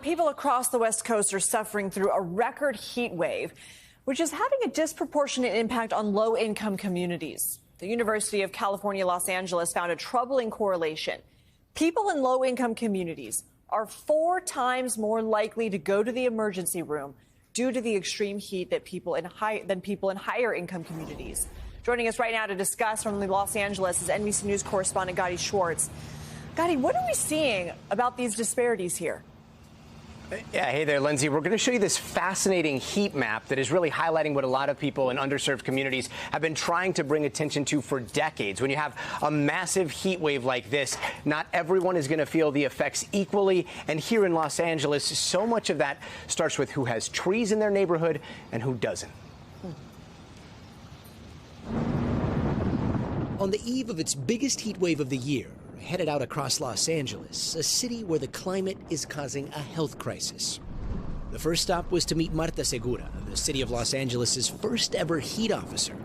People across the West Coast are suffering through a record heat wave, which is having a disproportionate impact on low-income communities. The University of California, Los Angeles found a troubling correlation. People in low-income communities are 4 times more likely to go to the emergency room due to the extreme heat than people in higher-income communities. Joining us right now to discuss from Los Angeles is NBC News correspondent Gadi Schwartz. Gadi, what are we seeing about these disparities here? Yeah, hey there, Lindsay. We're going to show you this fascinating heat map that is really highlighting what a lot of people in underserved communities have been trying to bring attention to for decades. When you have a massive heat wave like this, not everyone is going to feel the effects equally. And here in Los Angeles, so much of that starts with who has trees in their neighborhood and who doesn't. On the eve of its biggest heat wave of the year, headed out across Los Angeles, a city where the climate is causing a health crisis. The first stop was to meet Marta Segura, the city of Los Angeles' first ever heat officer.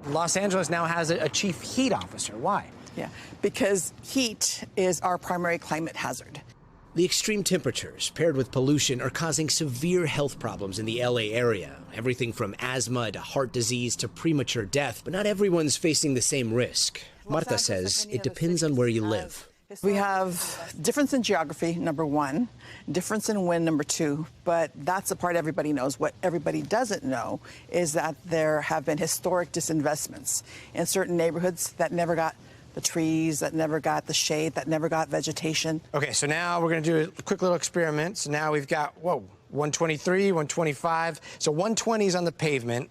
Los Angeles now has a chief heat officer. Why? Yeah, because heat is our primary climate hazard. The extreme temperatures paired with pollution are causing severe health problems in the LA area. Everything from asthma to heart disease to premature death. But not everyone's facing the same risk. Marta says it depends on where you live. We have difference in geography, number one, difference in wind, number two, but that's the part everybody knows. What everybody doesn't know is that there have been historic disinvestments in certain neighborhoods that never got the trees, that never got the shade, that never got vegetation. Okay, so now we're going to do a quick little experiment. So now we've got, 123, 125. So 120's on the pavement,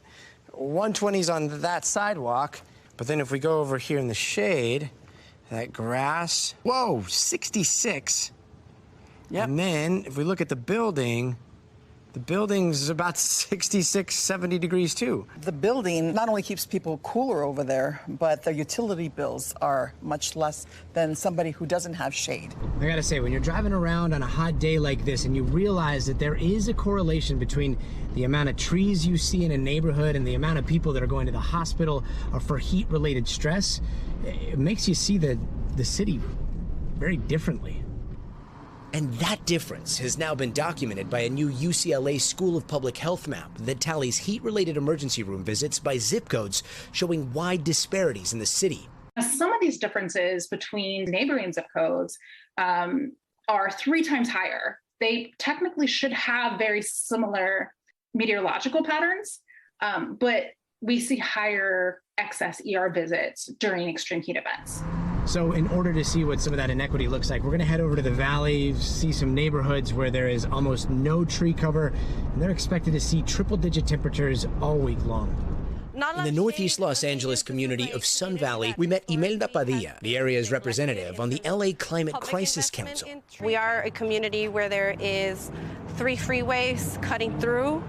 120's on that sidewalk. But then if we go over here in the shade, that grass, 66. Yep. And then if we look at the building's about 66, 70 degrees too. The building not only keeps people cooler over there, but their utility bills are much less than somebody who doesn't have shade. I gotta say, when you're driving around on a hot day like this and you realize that there is a correlation between the amount of trees you see in a neighborhood and the amount of people that are going to the hospital for heat-related stress, it makes you see the city very differently. And that difference has now been documented by a new UCLA School of Public Health map that tallies heat-related emergency room visits by zip codes, showing wide disparities in the city. Some of these differences between neighboring zip codes are 3 times higher. They technically should have very similar meteorological patterns, but we see higher excess ER visits during extreme heat events. So in order to see what some of that inequity looks like, we're going to head over to the valley, see some neighborhoods where there is almost no tree cover, and they're expected to see triple-digit temperatures all week long. In the northeast Los Angeles community of Sun Valley, we met Imelda Padilla, the area's representative on the LA Climate Crisis Council. We are a community where there is 3 freeways cutting through.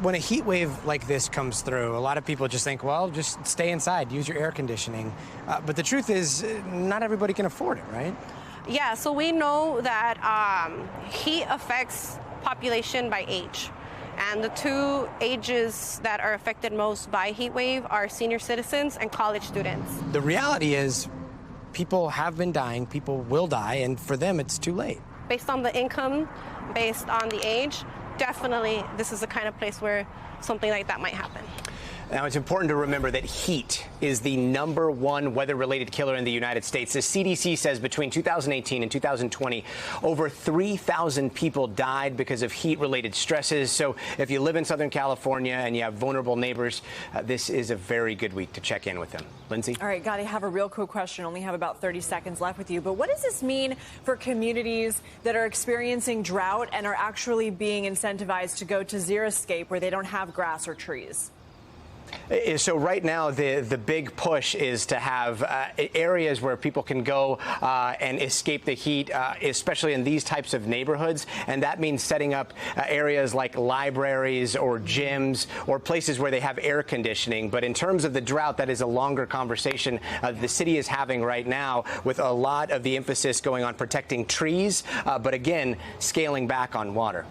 When a heat wave like this comes through, a lot of people just think, well, just stay inside, use your air conditioning. But the truth is, not everybody can afford it, right? Yeah, so we know that heat affects population by age. And the 2 ages that are affected most by heat wave are senior citizens and college students. The reality is people have been dying, people will die, and for them it's too late. Based on the income, based on the age, definitely this is the kind of place where something like that might happen. Now, it's important to remember that heat is the #1 weather-related killer in the United States. The CDC says between 2018 and 2020, over 3,000 people died because of heat-related stresses. So if you live in Southern California and you have vulnerable neighbors, this is a very good week to check in with them. Lindsay? All right, Gotti, I have a real quick question. Only have about 30 seconds left with you. But what does this mean for communities that are experiencing drought and are actually being incentivized to go to Xeriscape where they don't have grass or trees? So right now, the big push is to have areas where people can go and escape the heat, especially in these types of neighborhoods. And that means setting up areas like libraries or gyms or places where they have air conditioning. But in terms of the drought, that is a longer conversation the city is having right now, with a lot of the emphasis going on protecting trees, but again, scaling back on water.